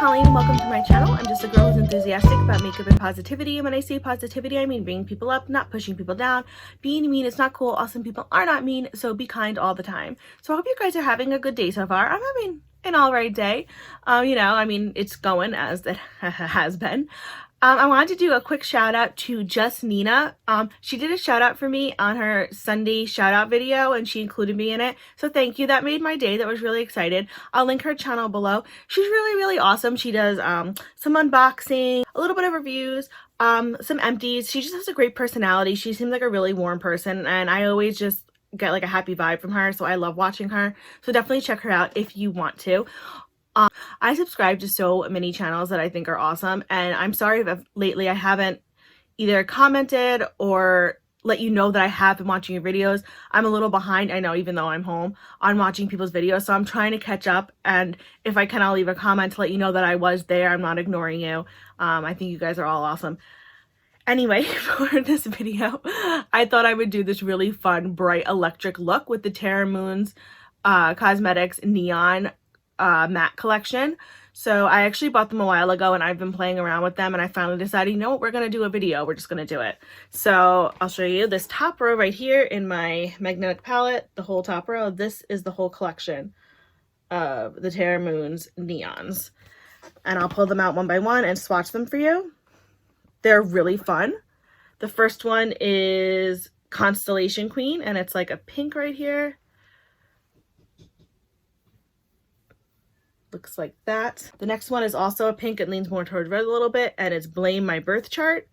Colleen and welcome to my channel. I'm just a girl who's enthusiastic about makeup and positivity, and when I say positivity I mean bringing people up, not pushing people down. Being mean is not cool. Awesome people are not mean, so be kind all the time. So I hope you guys are having a good day so far. I'm having an alright day. It's going as it has been. I wanted to do a quick shout out to Just Nina. She did a shout out for me on her Sunday shout out video and she included me in it. So thank you. That made my day. That was really excited. I'll link her channel below. She's really awesome. She does some unboxing, a little bit of reviews, some empties. She just has a great personality. She seems like a really warm person and I always just get like a happy vibe from her. So I love watching her. So definitely check her out if you want to. I subscribe to so many channels that I think are awesome, and I'm sorry if lately I haven't either commented or let you know that I have been watching your videos. I'm a little behind, I know, even though I'm home, on watching people's videos, so I'm trying to catch up, and if I can, I'll leave a comment to let you know that I was there. I'm not ignoring you. I think you guys are all awesome. Anyway, for this video, I thought I would do this really fun, bright, electric look with the Terramoons Cosmetics Neon matte collection. So I actually bought them a while ago and I've been playing around with them and I finally decided, you know what, we're going to do a video. We're just going to do it. So I'll show you this top row right here in my magnetic palette, the whole top row. This is the whole collection of the Terramoons Neons. And I'll pull them out one by one and swatch them for you. They're really fun. The first one is Constellation Queen and it's like a pink right here. Looks like that. The next one is also a pink. It leans more towards red a little bit and it's Blame My Birth Chart.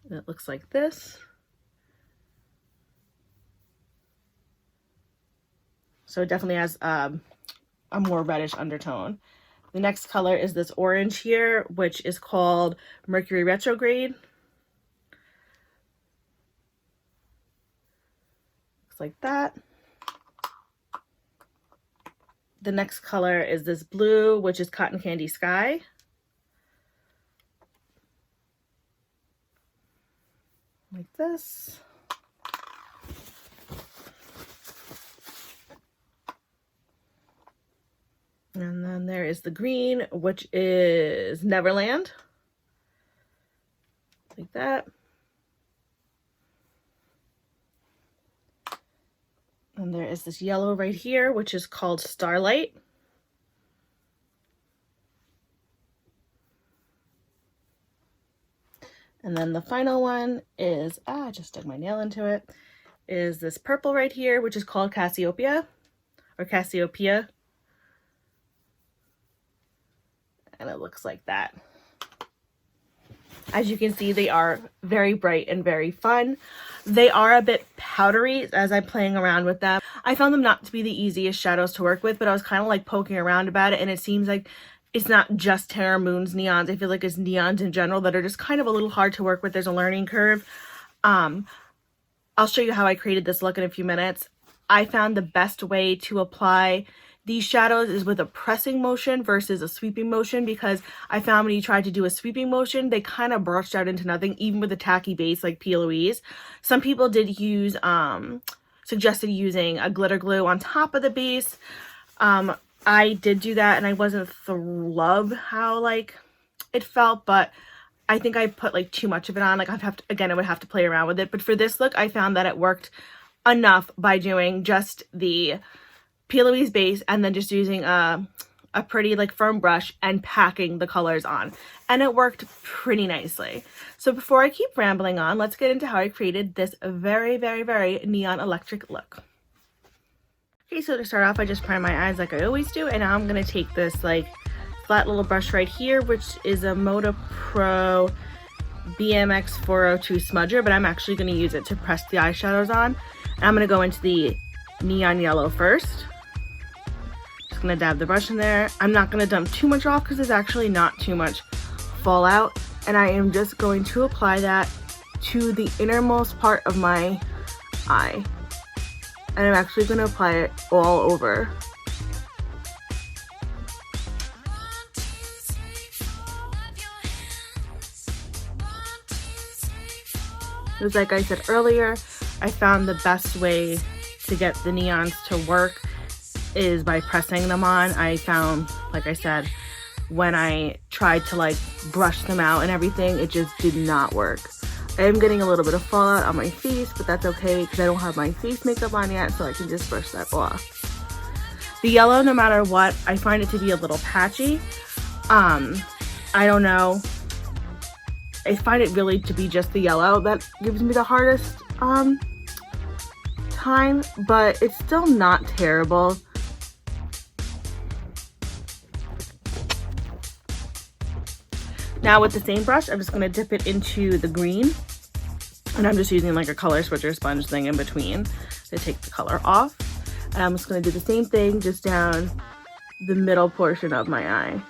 And it looks like this. So it definitely has a more reddish undertone. The next color is this orange here, which is called Mercury Retrograde. Looks like that. The next color is this blue, which is Cotton Candy Sky. Like this. And then there is the green, which is Neverland. Like that. And there is this yellow right here, which is called Starlight. And then the final one is, I just stuck my nail into it, is this purple right here, which is called Cassiopeia, or Cassiopeia. And it looks like that. As you can see, they are very bright and very fun. They are a bit powdery as I'm playing around with them. I found them not to be the easiest shadows to work with, but I was kind of like poking around about it, and it seems like it's not just Terramoons neons. I feel like it's neons in general that are just kind of a little hard to work with. There's a learning curve. I'll show you how I created this look in a few minutes. I found the best way to apply these shadows is with a pressing motion versus a sweeping motion, because I found when you tried to do a sweeping motion, they kind of brushed out into nothing, even with a tacky base like P. Louise. Some people did use, suggested using a glitter glue on top of the base. I did do that and I wasn't love how like it felt, but I think I put like too much of it on. Like I would have to play around with it. But for this look, I found that it worked enough by doing just the P. Louise base and then just using a pretty like firm brush and packing the colors on, and it worked pretty nicely. So before I keep rambling on, let's get into how I created this very neon electric look. Okay, so to start off, I just prime my eyes like I always do, and now I'm gonna take this like flat little brush right here, which is a Moda Pro BMX 402 smudger, but I'm actually gonna use it to press the eyeshadows on. And I'm gonna go into the neon yellow first. Just gonna dab the brush in there. I'm not gonna dump too much off because there's actually not too much fallout, and I am just going to apply that to the innermost part of my eye, and I'm actually gonna apply it all over. Because like I said earlier, I found the best way to get the neons to work is by pressing them on. I found, like I said, when I tried to like brush them out and everything, it just did not work. I am getting a little bit of fallout on my face, but that's okay because I don't have my face makeup on yet, so I can just brush that off. The yellow, no matter what, I find it to be a little patchy. I don't know. I find it really to be just the yellow that gives me the hardest time, but it's still not terrible. Now with the same brush, I'm just going to dip it into the green, and I'm just using like a color switcher sponge thing in between to take the color off. And I'm just going to do the same thing just down the middle portion of my eye.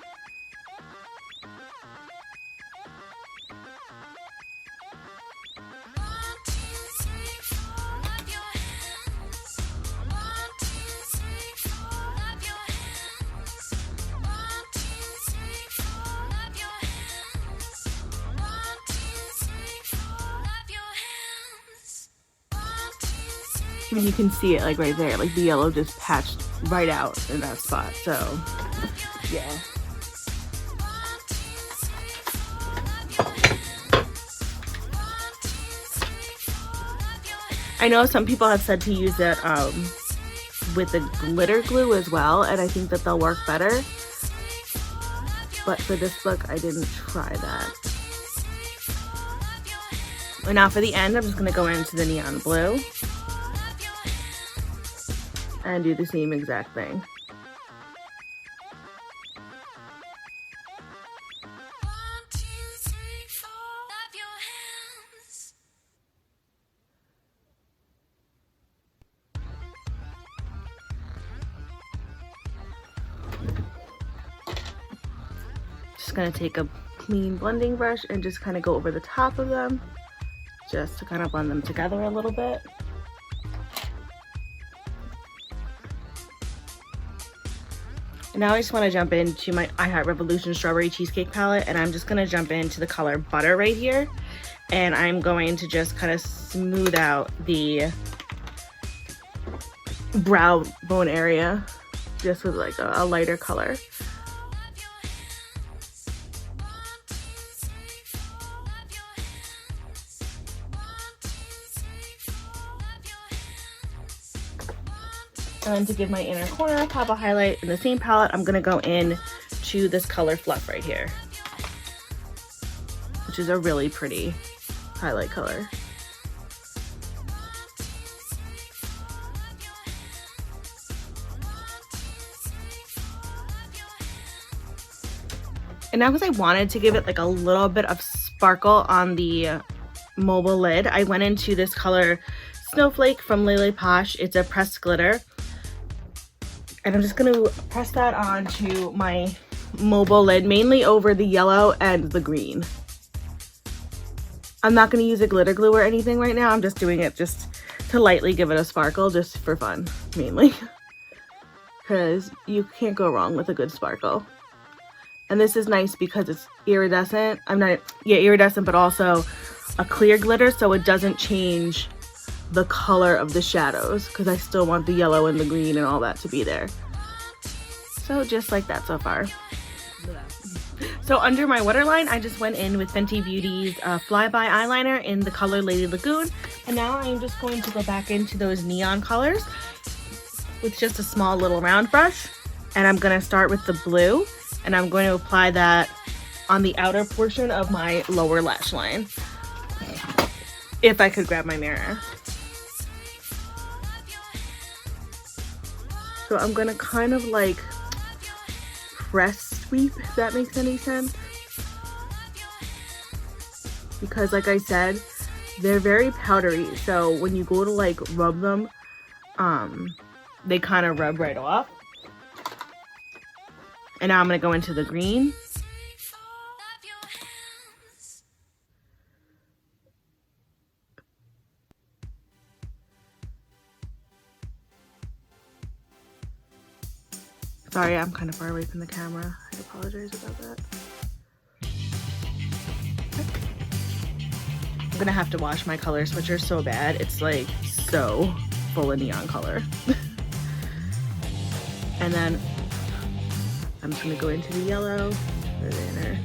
I mean, you can see it like right there, like the yellow just patched right out in that spot. So yeah. I know some people have said to use it with the glitter glue as well, and I think that they'll work better. But for this look, I didn't try that. And now for the end, I'm just going to go into the neon blue and do the same exact thing. Just gonna take a clean blending brush and just kind of go over the top of them, just to kind of blend them together a little bit. And now I just want to jump into my I Heart Revolution Strawberry Cheesecake palette, and I'm just going to jump into the color Butter right here, and I'm going to just kind of smooth out the brow bone area just with like a lighter color. And then to give my inner corner a pop of highlight in the same palette, I'm gonna go in to this color Fluff right here, which is a really pretty highlight color. And now because I wanted to give it like a little bit of sparkle on the mobile lid, I went into this color Snowflake from Lele Posh. It's a pressed glitter. And I'm just going to press that onto my mobile lid, mainly over the yellow and the green. I'm not going to use a glitter glue or anything right now. I'm just doing it just to lightly give it a sparkle, just for fun, mainly. Because you can't go wrong with a good sparkle. And this is nice because it's iridescent. Iridescent, but also a clear glitter, so it doesn't change the color of the shadows, because I still want the yellow and the green and all that to be there. So just like that so far. So under my waterline, I just went in with Fenty Beauty's Flyby eyeliner in the color Lady Lagoon, and now I'm just going to go back into those neon colors with just a small little round brush, and I'm going to start with the blue, and I'm going to apply that on the outer portion of my lower lash line, if I could grab my mirror. So I'm gonna kind of like press sweep, if that makes any sense. Because like I said, they're very powdery. So when you go to like rub them, they kind of rub right off. And now I'm gonna go into the green. Sorry, I'm kind of far away from the camera. I apologize about that. I'm gonna have to wash my color switcher so bad. It's like so full of neon color. And then I'm just gonna go into the yellow for the inner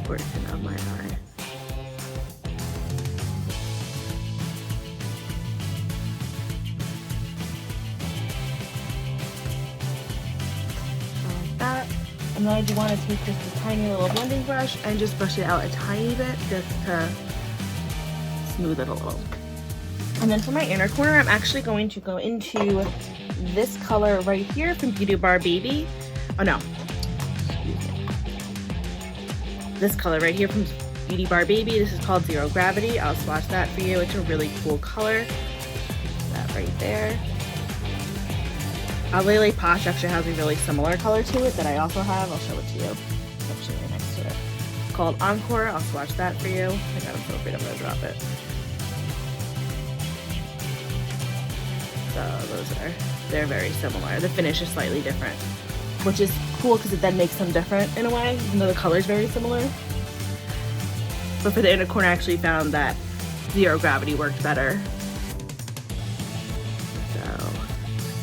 portion of my eye. Like that. And then I do want to take just a tiny little blending brush and just brush it out a tiny bit just to smooth it a little. And then for my inner corner, I'm actually going to go into this color right here from Beauty Bar Baby. Oh no, excuse me. This color right here from Beauty Bar Baby. This is called Zero Gravity. I'll swatch that for you. It's a really cool color. That right there. Lele Posh actually has a really similar color to it that I also have. I'll show it to you. I'll show you next to it. It's called Encore. I'll swatch that for you. I got it so afraid I'm gonna drop it. So they're very similar. The finish is slightly different, which is cool because it then makes them different in a way, even though the color is very similar. But for the inner corner, I actually found that Zero Gravity worked better. So,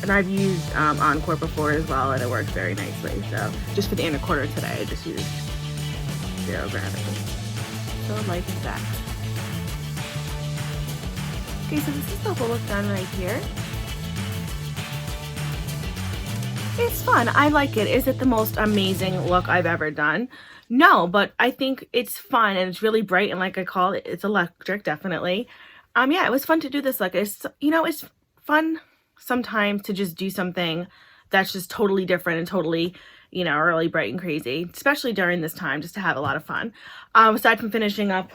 and I've used Encore before as well, and it works very nicely. So just for the inner corner today, I just used Zero Gravity. So like that. Okay, so this is the whole look done right here. It's fun. I like it. Is it the most amazing look I've ever done? No, but I think it's fun and it's really bright, and like I call it, it's electric, definitely. Yeah, it was fun to do this look. It's, you know, it's fun sometimes to just do something that's just totally different and totally, you know, really bright and crazy, especially during this time, just to have a lot of fun. Aside from finishing up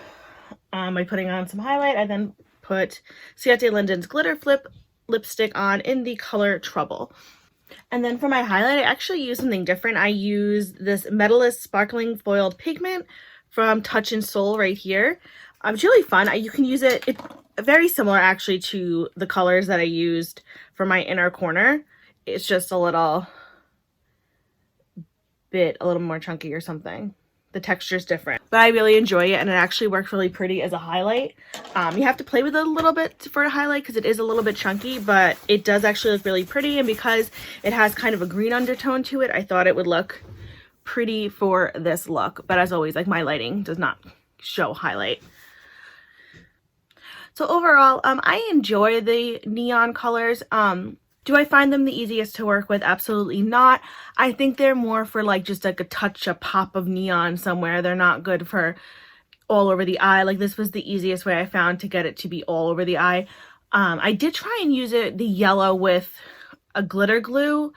by putting on some highlight, I then put Ciate Linden's Glitter Flip lipstick on in the color Trouble. And then for my highlight, I actually use something different. I use this Metallist Sparkling Foiled Pigment from Touch and Soul right here. It's really fun. You can use it. It's very similar actually to the colors that I used for my inner corner. It's just a little more chunky or something. The texture is different, but I really enjoy it, and it actually works really pretty as a highlight. You have to play with it a little bit for a highlight because it is a little bit chunky, but it does actually look really pretty, and because it has kind of a green undertone to it, I thought it would look pretty for this look. But as always, like, my lighting does not show highlight. So overall, I enjoy the neon colors. Do I find them the easiest to work with? Absolutely not. I think they're more for like just like a pop of neon somewhere. They're not good for all over the eye. Like, this was the easiest way I found to get it to be all over the eye. I did try and use the yellow with a glitter glue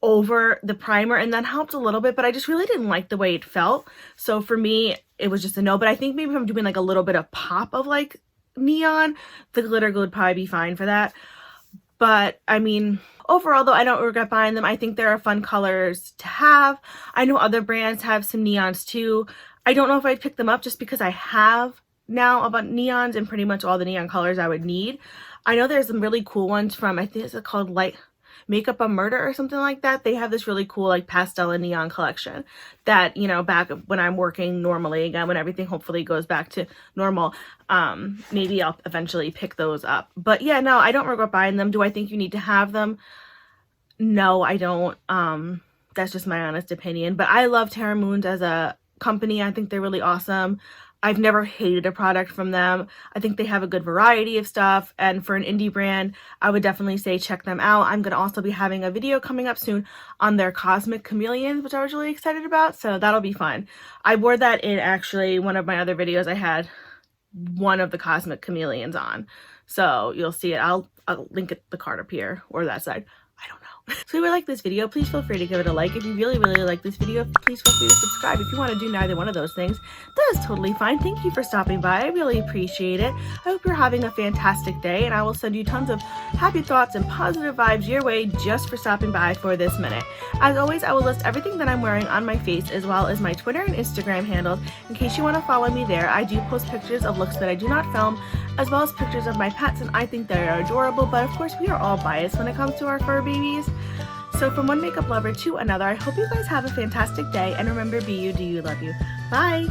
over the primer, and that helped a little bit, but I just really didn't like the way it felt. So for me, it was just a no. But I think maybe if I'm doing like a little bit of pop of like neon, the glitter glue would probably be fine for that. But I mean, overall though, I don't regret buying them. I think they're fun colors to have. I know other brands have some neons too. I don't know if I'd pick them up just because I have now about neons and pretty much all the neon colors I would need. I know there's some really cool ones from, I think it's called Light Makeup on Murder or something like that. They have this really cool like pastel and neon collection that, you know, back when I'm working normally again, when everything hopefully goes back to normal, maybe I'll eventually pick those up. But yeah, no, I don't regret buying them. Do I think you need to have them? No, I don't. That's just my honest opinion. But I love Terramoons as a company. I think they're really awesome. I've never hated a product from them. I think they have a good variety of stuff, and for an indie brand, I would definitely say check them out. I'm going to also be having a video coming up soon on their Cosmic Chameleons, which I was really excited about, so that'll be fun. I wore that in actually one of my other videos. I had one of the Cosmic Chameleons on, so you'll see it. I'll link the card up here or that side. I don't know. So if you like this video, please feel free to give it a like. If you really like this video, please feel free to subscribe. If you want to do neither one of those things, that is totally fine. Thank you for stopping by. I really appreciate it. I hope you're having a fantastic day, and I will send you tons of happy thoughts and positive vibes your way just for stopping by for this minute. As always, I will list everything that I'm wearing on my face as well as my Twitter and Instagram handles in case you want to follow me there. I do post pictures of looks that I do not film, as well as pictures of my pets, and I think they are adorable, but of course we are all biased when it comes to our fur babies. So from one makeup lover to another, I hope you guys have a fantastic day, and remember, be you, do you, love you. Bye!